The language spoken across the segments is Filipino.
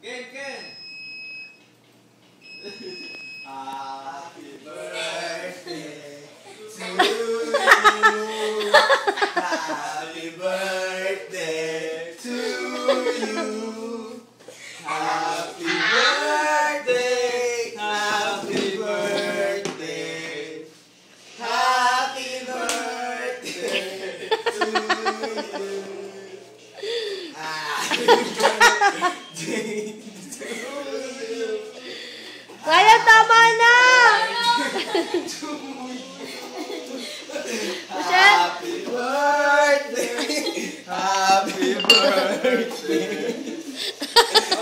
Ken! Happy birthday to you. Happy birthday to you. Happy birthday. Happy birthday. Happy birthday to you. Happy birthday. Kaya tama na! Happy birthday! Happy birthday!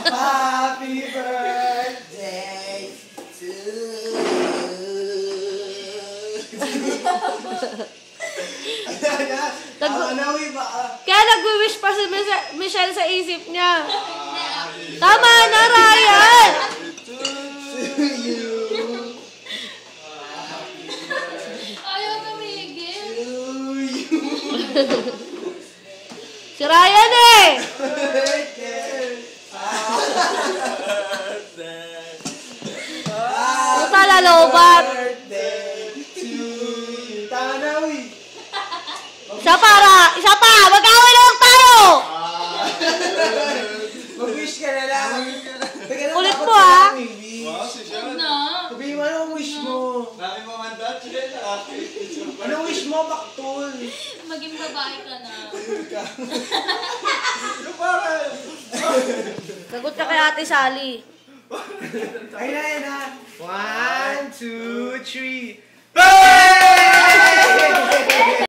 Happy birthday to Kaya nag-wish pa si Michelle sa isip niya. Tama na, Ryan! Ayaw tumigil. Si Ryan eh! Puta lalobat. Isa pa! Mag-away lang tayo! Mag-wish ka na lang. Ulit mo ha? Wow, si Sean. Na? Sabihin mo, anong wish mo? Dami mo mandat, Sean. Anong wish mo, Baktul? Maging babae ka na. Ano para? Sagot ka kay Ate Sally. Ayun na. 1, 2, 3.